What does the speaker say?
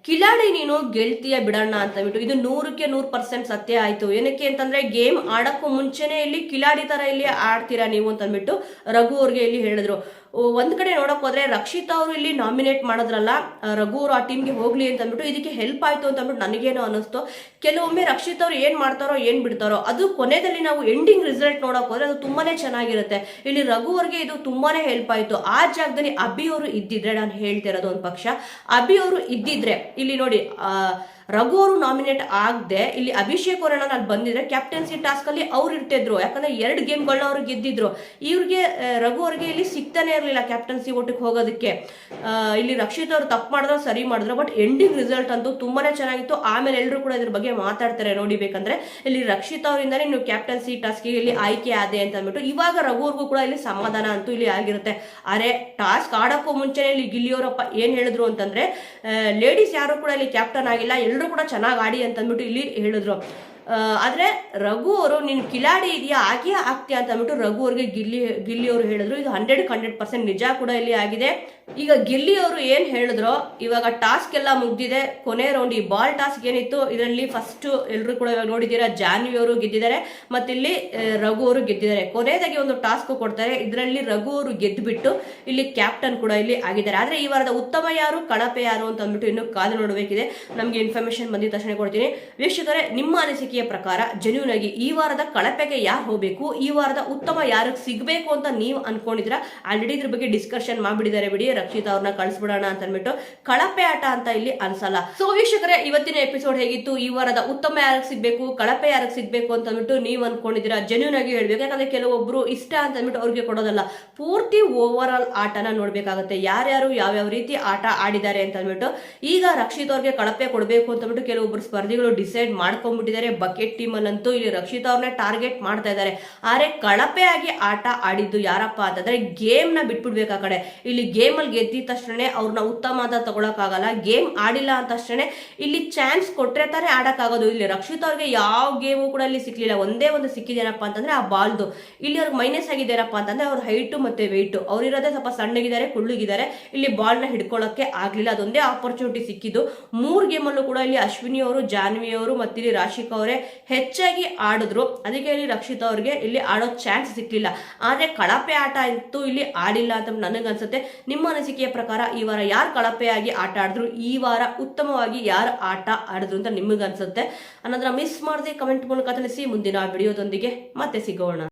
ಕಿಲಾಡಿ ನೀನು ಗೆಲ್ತೀಯ ಬಿಡೋಣ ಅಂತ ಬಿಟ್ಟು ಇದು 100% ಸತ್ಯ ಆಯ್ತು. ಏನಕ್ಕೆ ಅಂತಂದ್ರೆ ಗೇಮ್ ಆಡಕ್ಕೂ ಮುಂಚೆನೆ ಇಲ್ಲಿ ಕಿಲಾಡಿ ತರ ಇಲ್ಲಿ ಆಡ್ತೀರಾ ನೀವು ಅಂತ ಅಂದ್ಬಿಟ್ಟು ರಘು ಅವ್ರಿಗೆ ಇಲ್ಲಿ ಹೇಳಿದ್ರು. ಒಂದ್ ಕಡೆ ನೋಡಕ್ ಹೋದ್ರೆ ರಕ್ಷಿತಾ ಅವರು ಇಲ್ಲಿ ನಾಮಿನೇಟ್ ಮಾಡಿದ್ರಲ್ಲ, ರಘು ಅವರು ಆ ಟೀಮ್ಗೆ ಹೋಗ್ಲಿ ಅಂತ ಅಂದ್ಬಿಟ್ಟು ಇದಕ್ಕೆ ಹೆಲ್ಪ್ ಆಯ್ತು ಅಂತ ಅಂದ್ಬಿಟ್ಟು ನನಗೇನೋ ಅನಿಸ್ತು. ಕೆಲವೊಮ್ಮೆ ರಕ್ಷಿತಾ ಅವ್ರು ಏನ್ ಮಾಡ್ತಾರೋ ಏನ್ ಬಿಡ್ತಾರೋ ಅದು ಕೊನೆಯಲ್ಲಿ ನಾವು ಎಂಡಿಂಗ್ ರಿಸಲ್ಟ್ ನೋಡಕ್ ಹೋದ್ರೆ ಅದು ತುಂಬಾನೇ ಚೆನ್ನಾಗಿರುತ್ತೆ. ಇಲ್ಲಿ ರಘು ಅವ್ರಿಗೆ ಇದು ತುಂಬಾನೇ ಹೆಲ್ಪ್ ಆಯ್ತು. ಆ ಜಾಗದಲ್ಲಿ ಅಭಿ ಅವರು ಇದ್ದಿದ್ರೆ, ನಾನು ಹೇಳ್ತಿರೋದು ಒಂದ್ ಪಕ್ಷ ಅಭಿ ಅವರು ಇದ್ದಿದ್ರೆ ಇಲ್ಲಿ ನೋಡಿ ರಘು ಅವರು ನಾಮಿನೇಟ್ ಆಗದೆ ಇಲ್ಲಿ ಅಭಿಷೇಕ್ ಅವರನ್ನ ನಾನು ಬಂದಿದ್ರೆ ಕ್ಯಾಪ್ಟನ್ಸಿ ಟಾಸ್ಕ್ ಅಲ್ಲಿ ಅವ್ರು ಇರ್ತಿದ್ರು. ಯಾಕಂದ್ರೆ 2 ಗೇಮ್ಗಳನ್ನ ಅವ್ರು ಗೆದ್ದಿದ್ರು. ಇವ್ರಿಗೆ ರಘು ಅವ್ರಿಗೆ ಇಲ್ಲಿ ಸಿಗ್ತಾನೆ ಇರಲಿಲ್ಲ ಕ್ಯಾಪ್ಟನ್ಸಿ ಓಟಿಗೆ ಹೋಗೋದಕ್ಕೆ. ಇಲ್ಲಿ ರಕ್ಷಿತ್ ಅವರು ತಪ್ಪು ಮಾಡಿದ್ರು, ಸರಿ ಮಾಡಿದ್ರು, ಬಟ್ ಎಂಡಿಂಗ್ ರಿಸಲ್ಟ್ ಅಂತೂ ತುಂಬಾನೇ ಚೆನ್ನಾಗಿತ್ತು. ಆಮೇಲೆ ಎಲ್ಲರೂ ಕೂಡ ಇದ್ರ ಬಗ್ಗೆ ಮಾತಾಡ್ತಾರೆ ನೋಡಿ. ಬೇಕಂದ್ರೆ ಇಲ್ಲಿ ರಕ್ಷಿತ್ ಅವರಿಂದಾನೇ ನೀವು ಕ್ಯಾಪ್ಟನ್ಸಿ ಟಾಸ್ಕ್ ಇಲ್ಲಿ ಆಯ್ಕೆ ಆದೆ ಅಂತ ಅಂದ್ಬಿಟ್ಟು ಇವಾಗ ರಘು ಅವ್ರಿಗೂ ಕೂಡ ಇಲ್ಲಿ ಸಮಾಧಾನ ಅಂತೂ ಇಲ್ಲಿ ಆಗಿರುತ್ತೆ. ಅರೆ ಟಾಸ್ಕ್ ಆಡಕ್ಕೂ ಮುಂಚೆನೆ ಇಲ್ಲಿ ಗಿಲ್ಲಿಯವರಪ್ಪ ಏನ್ ಹೇಳಿದ್ರು ಅಂತಂದ್ರೆ ಲೇಡೀಸ್ ಯಾರು ಕೂಡ ಇಲ್ಲಿ ಕ್ಯಾಪ್ಟನ್ ಆಗಿಲ್ಲ, ಎಲ್ಲರೂ ಕೂಡ ಚೆನ್ನಾಗಿ ಆಡಿ ಅಂತ ಅಂದ್ಬಿಟ್ಟು ಇಲ್ಲಿ ಹೇಳಿದ್ರು. ಆದ್ರೆ ರಘು ಅವರು ನೀನು ಕಿಲಾಡಿ ಇದೆಯಾ ಆಗಿ ಆಗ್ತೀಯಾ ಅಂತ ಅಂದ್ಬಿಟ್ಟು ರಘು ಅವ್ರಿಗೆ ಗಿಲ್ಲಿ ಅವರು ಹೇಳಿದ್ರು. ಇದು 100% ನಿಜ ಕೂಡ ಇಲ್ಲಿ ಆಗಿದೆ. ಈಗ ಗಿಲ್ಲಿ ಅವರು ಏನ್ ಹೇಳಿದ್ರು, ಇವಾಗ ಟಾಸ್ಕ್ ಎಲ್ಲ ಮುಗ್ದಿದೆ, ಕೊನೆ ರೌಂಡ್ ಈ ಬಾಲ್ ಟಾಸ್ಕ್ ಏನಿತ್ತು ಇದರಲ್ಲಿ ಫಸ್ಟ್ ಎಲ್ಲರೂ ಕೂಡ ನೋಡಿದ್ದೀರಾ ಜಾನ್ವಿ ಅವರು ಗೆದ್ದಿದ್ದಾರೆ, ಮತ್ತಿಲ್ಲಿ ರಘು ಅವರು ಗೆದ್ದಿದ್ದಾರೆ. ಕೊನೆಯದಾಗಿ ಒಂದು ಟಾಸ್ಕ್ ಕೊಡ್ತಾರೆ, ಇದರಲ್ಲಿ ರಘು ಅವರು ಗೆದ್ದುಬಿಟ್ಟು ಇಲ್ಲಿ ಕ್ಯಾಪ್ಟನ್ ಕೂಡ ಇಲ್ಲಿ ಆಗಿದ್ದಾರೆ. ಆದ್ರೆ ಈ ವಾರದ ಉತ್ತಮ ಯಾರು ಕಳಪೆ ಯಾರು ಅಂತ ಅಂದ್ಬಿಟ್ಟು ಇನ್ನು ಕಾದು ನೋಡಬೇಕಿದೆ. ನಮ್ಗೆ ಇನ್ಫಾರ್ಮೇಶನ್ ಬಂದಿದ ತಕ್ಷಣ ಕೊಡ್ತೀನಿ. ವೀಕ್ಷಕರೇ, ನಿಮ್ಮ ಅನಿಸಿಕೆ ಪ್ರಕಾರ ಜೆನ್ಯೂನ್ ಆಗಿ ಈ ವಾರದ ಕಳಪೆಗೆ ಯಾರು ಹೋಗ್ಬೇಕು, ಈ ವಾರದ ಉತ್ತಮ ಯಾರಿಗೆ ಸಿಗ್ಬೇಕು ಅಂತ ನೀವು ಅನ್ಕೊಂಡಿದ್ರ ಆಲ್ರೆಡಿ ಇದ್ರ ಬಗ್ಗೆ ಡಿಸ್ಕಷನ್ ಮಾಡ್ಬಿಟ್ಟಿದ್ದಾರೆ ಬಿಡಿ. ರಕ್ಷಿತಾ ಅವ್ರನ್ನ ಕಳಿಸ್ಬಿಡೋಣ ಅಂತ ಅಂದ್ಬಿಟ್ಟು ಕಳಪೆ ಆಟ ಅಂತ ಇಲ್ಲಿ ಅನ್ಸಲ್ಲ. ಸೊ ವೀಕ್ಷಕರೇ, ಇವತ್ತಿನ ಎಪಿಸೋಡ್ ಹೇಗಿತ್ತು, ಈ ವಾರದ ಉತ್ತಮ ಯಾರಿಗೆ ಸಿಗ್ಬೇಕು ಕಳಪೆ ಯಾರಿಗೆ ಸಿಗ್ಬೇಕು ಅಂತ ಅಂದ್ಬಿಟ್ಟು ನೀವು ಅನ್ಕೊಂಡಿದ್ದೀರಾ ಜೆನ್ಯೂನ್ ಆಗಿ ಹೇಳ್ಬೇಕು. ಯಾಕಂದ್ರೆ ಕೆಲವೊಬ್ರು ಇಷ್ಟ ಅಂತ ಅಂದ್ಬಿಟ್ಟು ಅವ್ರಿಗೆ ಕೊಡೋದಲ್ಲ, ಪೂರ್ತಿ ಓವರ್ ಆಲ್ ಆಟನ ನೋಡ್ಬೇಕಾಗುತ್ತೆ, ಯಾರ್ಯಾರು ಯಾವ್ಯಾವ ರೀತಿ ಆಟ ಆಡಿದ್ದಾರೆ ಅಂತ ಅಂದ್ಬಿಟ್ಟು. ಈಗ ರಕ್ಷಿತ್ ಅವ್ರಿಗೆ ಕಳಪೆ ಕೊಡಬೇಕು ಅಂತ ಅಂದ್ಬಿಟ್ಟು ಕೆಲವೊಬ್ರು ಸ್ಪರ್ಧಿಗಳು ಡಿಸೈಡ್ ಮಾಡ್ಕೊಂಡ್ಬಿಟ್ಟಿದ್ದಾರೆ. ಬಕೆಟ್ ಟೀಮ್ ಅಲ್ಲಂತೂ ಇಲ್ಲಿ ರಕ್ಷಿತಾ ಅವ್ರನ್ನ ಟಾರ್ಗೆಟ್ ಮಾಡ್ತಾ ಇದ್ದಾರೆ. ಆದ್ರೆ ಕಳಪೆ ಆಗಿ ಆಟ ಆಡಿದ್ದು ಯಾರಪ್ಪ ಅಂತಂದ್ರೆ ಗೇಮ್ ನ ಬಿಟ್ಬಿಡ್ಬೇಕು. ಆ ಕಡೆ ಇಲ್ಲಿ ಗೇಮ್ ಅಲ್ಲಿ ಗೆದ್ದಿದ ತಕ್ಷಣ ಅವ್ರನ್ನ ಉತ್ತಮ ಅಂತ ತಗೊಳಕ್ ಆಗಲ್ಲ. ಗೇಮ್ ಆಡಿಲ್ಲ ಅಂತ ತಕ್ಷಣ ಇಲ್ಲಿ ಚಾನ್ಸ್ ಕೊಟ್ರೆ ತಾನೇ ಆಡಕ್ ಆಗೋದು. ಇಲ್ಲಿ ರಕ್ಷಿತಾ ಅವ್ರಿಗೆ ಯಾವ ಗೇಮು ಕೂಡ ಇಲ್ಲಿ ಸಿಕ್ಲಿಲ್ಲ. ಒಂದೇ ಒಂದು ಸಿಕ್ಕಿದೇನಪ್ಪ ಅಂತಂದ್ರೆ ಆ ಬಾಲ್ದು. ಇಲ್ಲಿ ಅವ್ರಿಗೆ ಮೈನಸ್ ಆಗಿದ್ದೇನಪ್ಪ ಅಂತಂದ್ರೆ ಅವ್ರ ಹೈಟು ಮತ್ತೆ ವೆಯ್ಟು, ಅವ್ರಿರೋದೇ ಸ್ವಲ್ಪ ಸಣ್ಣಗಿದ್ದಾರೆ, ಕುಳ್ಳುಗಿದ್ದಾರೆ. ಇಲ್ಲಿ ಬಾಲ್ ನ ಹಿಡ್ಕೊಳ್ಳೋಕೆ ಆಗ್ಲಿಲ್ಲ. ಅದೊಂದೇ ಆಪರ್ಚುನಿಟಿ ಸಿಕ್ಕಿದ್ದು. 3 ಗೇಮಲ್ಲೂ ಕೂಡ ಇಲ್ಲಿ ಅಶ್ವಿನಿ ಅವರು, ಜಾನ್ವಿ ಅವರು ಮತ್ತೆ ಇಲ್ಲಿ ರಾಶಿಕಾ ಅವರೇ ಹೆಚ್ಚಾಗಿ ಆಡಿದ್ರು. ಅದಕ್ಕೆ ಇಲ್ಲಿ ರಕ್ಷಿತಾ ಅವ್ರಿಗೆ ಇಲ್ಲಿ ಆಡೋ ಚಾನ್ಸ್ ಸಿಕ್ಲಿಲ್ಲ. ಆದ್ರೆ ಕಳಪೆ ಆಟ ಅಂತೂ ಇಲ್ಲಿ ಆಡಿಲ್ಲ ಅಂತ ನನಗನ್ಸುತ್ತೆ. ನಿಮ್ಮ ಅನಿಸಿಕೆಯ ಪ್ರಕಾರ ಈ ವಾರ ಯಾರು ಕಳಪೆಯಾಗಿ ಆಟ ಆಡಿದ್ರು, ಈ ವಾರ ಉತ್ತಮವಾಗಿ ಯಾರು ಆಟ ಆಡಿದ್ರು ಅಂತ ನಿಮಗನ್ಸುತ್ತೆ ಅನ್ನೋದನ್ನ ಮಿಸ್ ಮಾಡದೆ ಕಮೆಂಟ್ ಮೂಲಕ ತಿಳಿಸಿ. ಮುಂದಿನ ವಿಡಿಯೋದೊಂದಿಗೆ ಮತ್ತೆ ಸಿಗೋಣ.